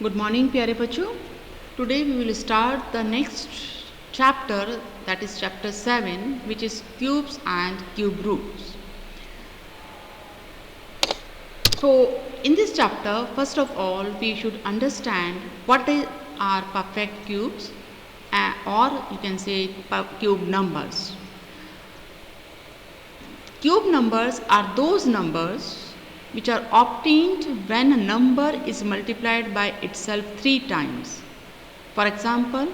Good morning, प्यारे बच्चों. Today we will start the next chapter, that is chapter 7, which is cubes and cube roots. So in this chapter, first of all, we should understand what are perfect cubes, or you can say cube numbers. Cube numbers are those numbers which are obtained when a number is multiplied by itself 3 times. For example,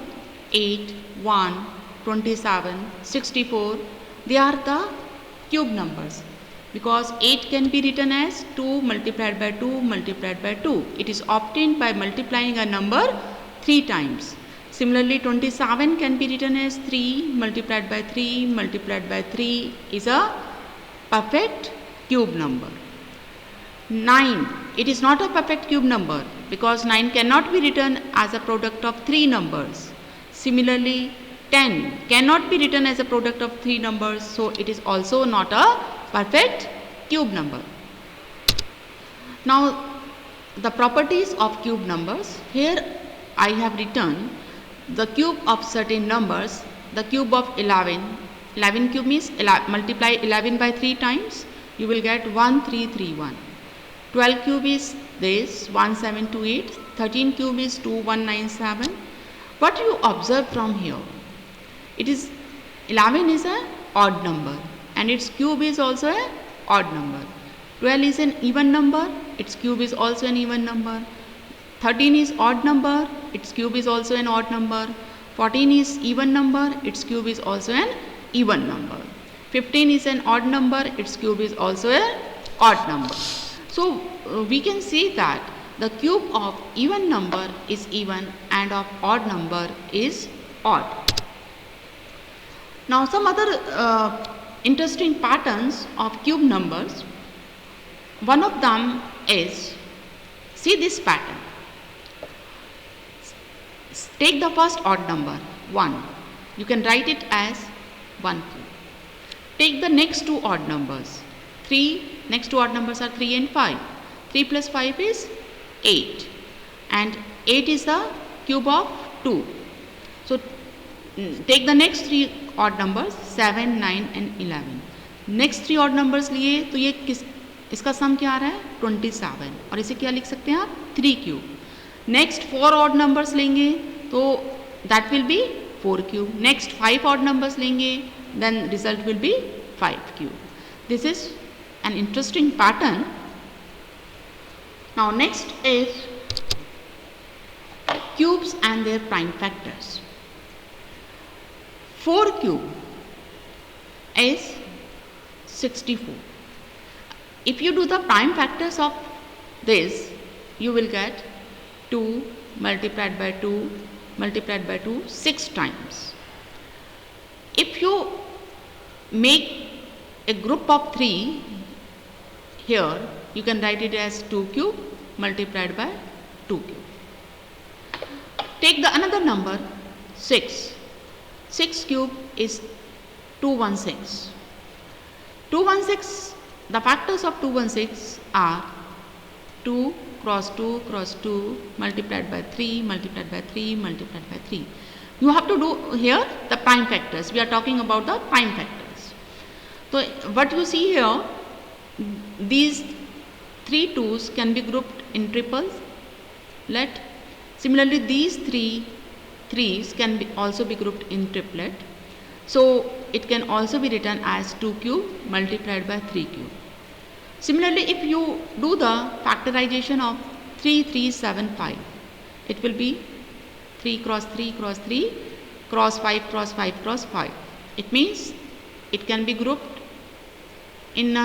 8, 1, 27, 64, they are the cube numbers, because 8 can be written as 2 multiplied by 2 multiplied by 2. It is obtained by multiplying a number 3 times. Similarly, 27 can be written as 3 multiplied by 3 multiplied by 3 is a perfect cube number. 9, it is not a perfect cube number because 9 cannot be written as a product of 3 numbers. Similarly, 10 cannot be written as a product of 3 numbers, so it is also not a perfect cube number. Now, the properties of cube numbers. Here I have written the cube of certain numbers. The cube of 11. 11 cube means multiply 11 by 3 times, you will get 1331. 12 cube is this 1728. 13 cube is 2197. What you observe from here? It is 11 is an odd number and its cube is also an odd number. 12 is an even number, its cube is also an even number. 13 is odd number, its cube is also an odd number. 14 is even number, its cube is also an even number. 15 is an odd number, its cube is also an odd number. So we can see that the cube of even number is even and of odd number is odd. Now some other interesting patterns of cube numbers. One of them is, see this pattern. Take the first odd number 1. You can write it as 1 cube. Take the next two odd numbers 3. Next two odd numbers are 3 and 5. 3 plus 5 is 8 and 8 is the cube of 2. So take the next three odd numbers 7, 9 and 11. Next three odd numbers लिए तो ये इसका सम क्या आ रहा है 27 और इसे क्या लिख सकते हैं आप 3 क्यूब. नेक्स्ट 4 ऑड नंबर्स लेंगे तो that will be 4 cube. Next 5 odd numbers लेंगे then result will be 5 cube. This is an interesting pattern. Now next is cubes and their prime factors. 4 cube is 64. If you do the prime factors of this, you will get 2 multiplied by 2 multiplied by 2 6 times. If you make a group of 3 here, you can write it as 2 cube multiplied by 2 cube. Take the another number 6. 6 cube is 216. 216, the factors of 216 are 2 cross 2 cross 2 multiplied by 3 multiplied by 3 multiplied by 3. You have to do here the prime factors. We are talking about the prime factors. So what you see here, these 3 2's can be grouped in triples. Similarly, these 3 3's can also be grouped in triplet. So it can also be written as 2 cube multiplied by 3 cube. Similarly, if you do the factorization of 3 3 7 5, it will be 3 cross 3 cross 3 cross 5 cross 5 cross 5. It means it can be grouped in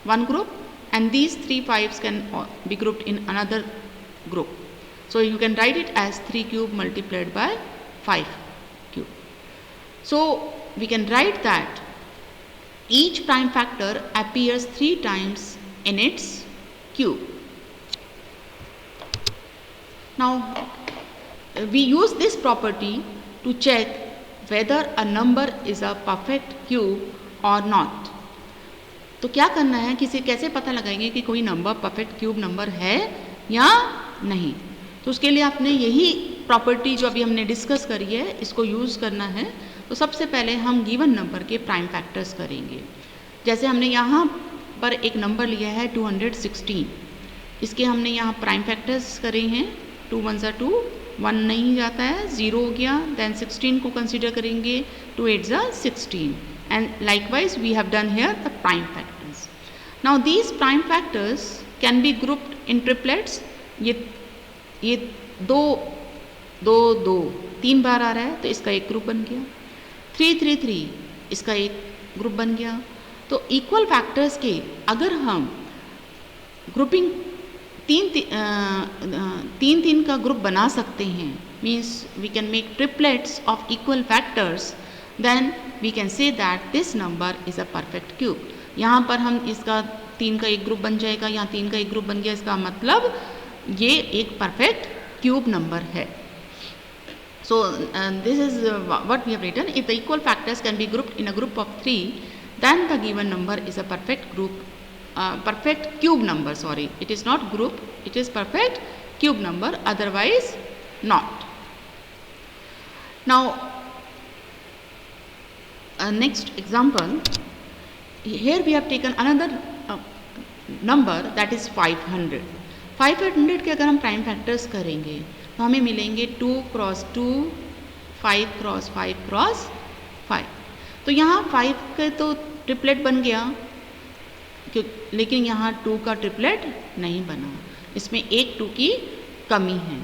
one group and these 3 5's can be grouped in another group. So you can write it as 3 cube multiplied by 5 cube. So we can write that each prime factor appears 3 times in its cube. Now we use this property to check whether a number is a perfect cube or not. तो क्या करना है, कैसे पता लगाएंगे कि कोई number perfect cube number है या नहीं. तो उसके लिए आपने यही प्रॉपर्टी जो अभी हमने डिस्कस करी है इसको यूज़ करना है। तो सबसे पहले हम गिवन नंबर के प्राइम फैक्टर्स करेंगे। जैसे हमने यहाँ पर एक नंबर लिया है 216, इसके हमने यहाँ प्राइम फैक्टर्स करे हैं। 2 1 ज़ा 2, 1 नहीं जाता है, 0 हो गया। देन 16 को कंसिडर करेंगे, 2 8 ज़ा 16, and likewise we have done here the prime factors. Now these prime factors can be grouped in triplets. ये दो दो दो 3 बार आ रहा है तो इसका एक ग्रुप बन गया। 3 3 3 इसका एक ग्रुप बन गया। तो इक्वल फैक्टर्स के अगर हम ग्रुपिंग तीन तीन का ग्रुप बना सकते हैं, means we can make triplets of equal factors, then we can say that this number is a perfect cube. यहाँ पर हम इसका 3 का एक ग्रुप बन जाएगा, यहाँ 3 का एक ग्रुप बन गया, इसका मतलब ये एक परफेक्ट क्यूब नंबर है। So this is what we have written. If the equal factors can be grouped in a group of 3, then the given number is a perfect group, perfect cube number. Sorry, it is not group, it is perfect cube number, otherwise not. Now next example, here we have taken another number, that is 500. 500 के अगर हम prime factors करेंगे तो हमें मिलेंगे 2 cross 2, 5 cross 5 cross 5। तो यहाँ 5 का तो ट्रिपलेट बन गया, लेकिन यहाँ 2 का ट्रिपलेट नहीं बना, इसमें एक 2 की कमी है।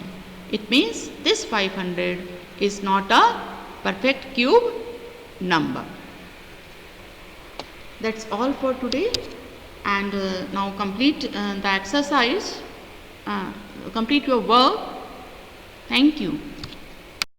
It means this 500 is not a perfect cube number. That's all for today, and now complete the exercise, complete your work. Thank you.